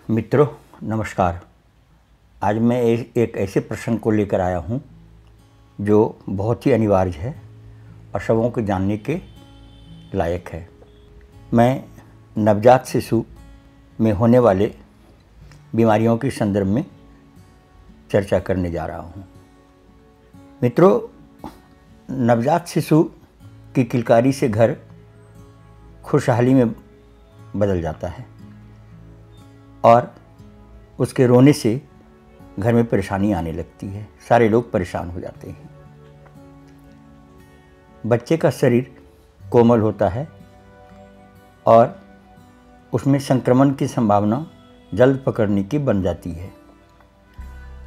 मित्रों नमस्कार। आज मैं एक ऐसे प्रसंग को लेकर आया हूँ जो बहुत ही अनिवार्य है और सबों को जानने के लायक है। मैं नवजात शिशु में होने वाले बीमारियों के संदर्भ में चर्चा करने जा रहा हूँ। मित्रों, नवजात शिशु की किलकारी से घर खुशहाली में बदल जाता है और उसके रोने से घर में परेशानी आने लगती है। सारे लोग परेशान हो जाते हैं। बच्चे का शरीर कोमल होता है और उसमें संक्रमण की संभावना जल्द पकड़ने की बन जाती है।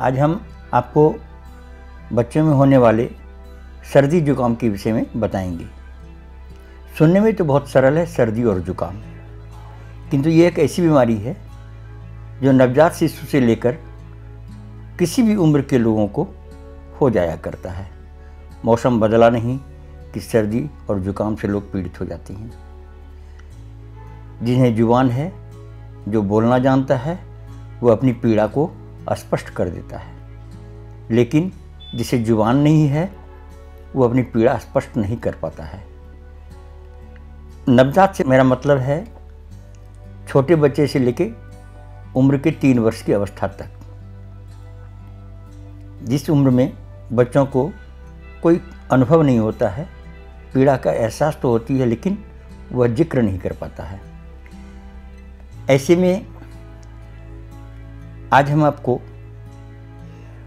आज हम आपको बच्चों में होने वाले सर्दी जुकाम के विषय में बताएंगे। सुनने में तो बहुत सरल है सर्दी और जुकाम, किंतु ये एक ऐसी बीमारी है जो नवजात शिशु से लेकर किसी भी उम्र के लोगों को हो जाया करता है। मौसम बदला नहीं कि सर्दी और जुकाम से लोग पीड़ित हो जाते हैं। जिन्हें जुबान है, जो बोलना जानता है, वो अपनी पीड़ा को स्पष्ट कर देता है, लेकिन जिसे जुबान नहीं है वो अपनी पीड़ा स्पष्ट नहीं कर पाता है। नवजात से मेरा मतलब है छोटे बच्चे से लेके उम्र के 3 वर्ष की अवस्था तक। जिस उम्र में बच्चों को कोई अनुभव नहीं होता है, पीड़ा का एहसास तो होती है लेकिन वह जिक्र नहीं कर पाता है। ऐसे में आज हम आपको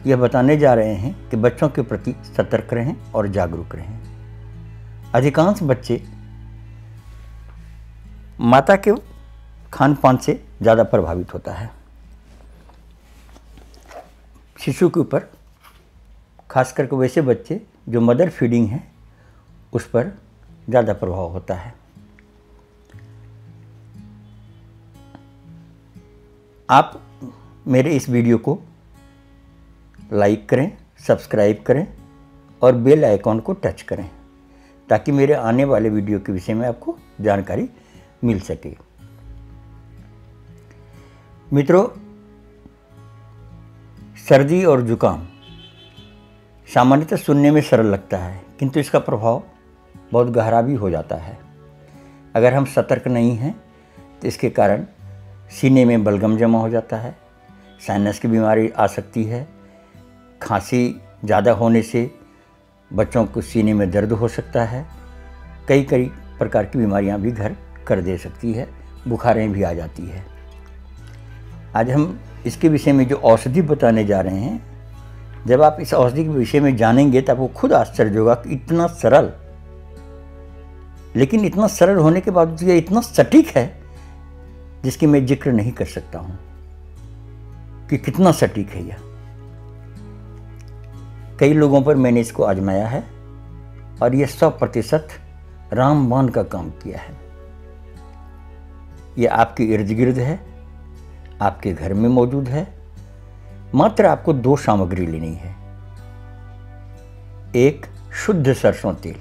यह बताने जा रहे हैं कि बच्चों के प्रति सतर्क रहें और जागरूक रहें। अधिकांश बच्चे माता के खान पान से ज़्यादा प्रभावित होता है। शिशु के ऊपर, खास करके वैसे बच्चे जो मदर फीडिंग है उस पर ज़्यादा प्रभाव होता है। आप मेरे इस वीडियो को लाइक करें, सब्सक्राइब करें और बेल आइकॉन को टच करें ताकि मेरे आने वाले वीडियो के विषय में आपको जानकारी मिल सके। मित्रों, सर्दी और जुकाम सामान्यतः सुनने में सरल लगता है, किंतु इसका प्रभाव बहुत गहरा भी हो जाता है। अगर हम सतर्क नहीं हैं तो इसके कारण सीने में बलगम जमा हो जाता है, साइनस की बीमारी आ सकती है, खांसी ज़्यादा होने से बच्चों को सीने में दर्द हो सकता है, कई प्रकार की बीमारियां भी घर कर दे सकती है, बुखारें भी आ जाती है। आज हम इसके विषय में जो औषधि बताने जा रहे हैं, जब आप इस औषधि के विषय में जानेंगे तो आपको खुद आश्चर्य होगा कि इतना सरल, लेकिन इतना सरल होने के बावजूद यह इतना सटीक है जिसकी मैं जिक्र नहीं कर सकता हूं कि कितना सटीक है यह। कई लोगों पर मैंने इसको आजमाया है और यह 100% रामबाण का काम किया है। यह आपके इर्द गिर्द है, आपके घर में मौजूद है। मात्र आपको 2 सामग्री लेनी है। एक शुद्ध सरसों तेल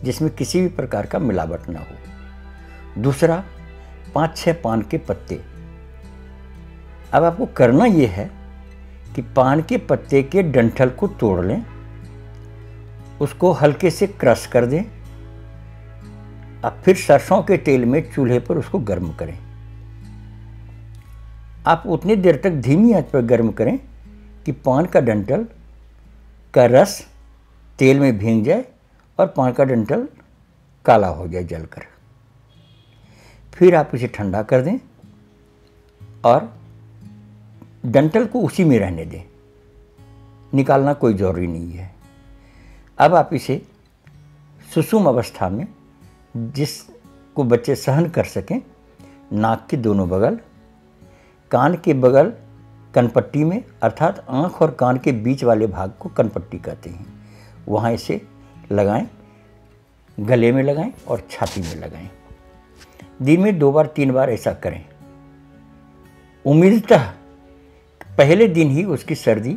जिसमें किसी भी प्रकार का मिलावट ना हो। दूसरा 5-6 पान के पत्ते। अब आपको करना यह है कि पान के पत्ते के डंठल को तोड़ लें, उसको हल्के से क्रश कर दें। अब फिर सरसों के तेल में चूल्हे पर उसको गर्म करें। आप उतनी देर तक धीमी आंच पर गर्म करें कि पान का डंठल का रस तेल में भीग जाए और पान का डंठल काला हो जाए जलकर। फिर आप इसे ठंडा कर दें और डंठल को उसी में रहने दें, निकालना कोई ज़रूरी नहीं है। अब आप इसे सुषुम अवस्था में, जिसको बच्चे सहन कर सकें, नाक के दोनों बगल, कान के बगल कनपट्टी में, अर्थात आँख और कान के बीच वाले भाग को कनपट्टी कहते हैं, वहाँ इसे लगाएं। गले में लगाएं और छाती में लगाएं। दिन में 2 बार 3 बार ऐसा करें। उम्मीदतः पहले दिन ही उसकी सर्दी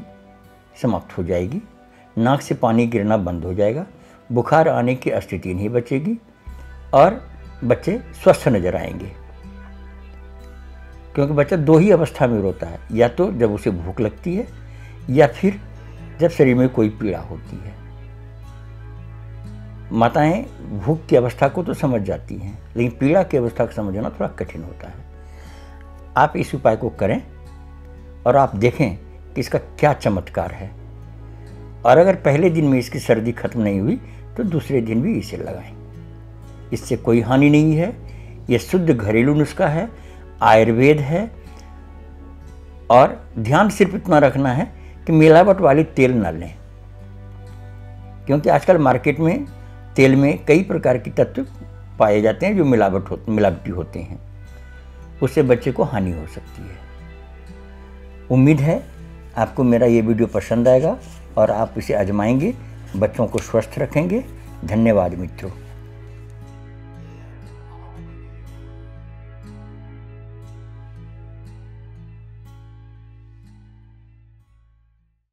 समाप्त हो जाएगी, नाक से पानी गिरना बंद हो जाएगा, बुखार आने की स्थिति नहीं बचेगी और बच्चे स्वस्थ नजर आएंगे। क्योंकि बच्चा दो ही अवस्था में रोता है, या तो जब उसे भूख लगती है या फिर जब शरीर में कोई पीड़ा होती है। माताएं भूख की अवस्था को तो समझ जाती हैं, लेकिन पीड़ा की अवस्था को समझना थोड़ा कठिन होता है। आप इस उपाय को करें और आप देखें कि इसका क्या चमत्कार है। और अगर पहले दिन में इसकी सर्दी खत्म नहीं हुई तो दूसरे दिन भी इसे लगाएं। इससे कोई हानि नहीं है। यह शुद्ध घरेलू नुस्खा है, आयुर्वेद है। और ध्यान सिर्फ इतना रखना है कि मिलावट वाली तेल ना लें, क्योंकि आजकल मार्केट में तेल में कई प्रकार के तत्व पाए जाते हैं जो मिलावटी होते हैं। उससे बच्चे को हानि हो सकती है। उम्मीद है आपको मेरा ये वीडियो पसंद आएगा और आप इसे आजमाएंगे, बच्चों को स्वस्थ रखेंगे। धन्यवाद मित्रों।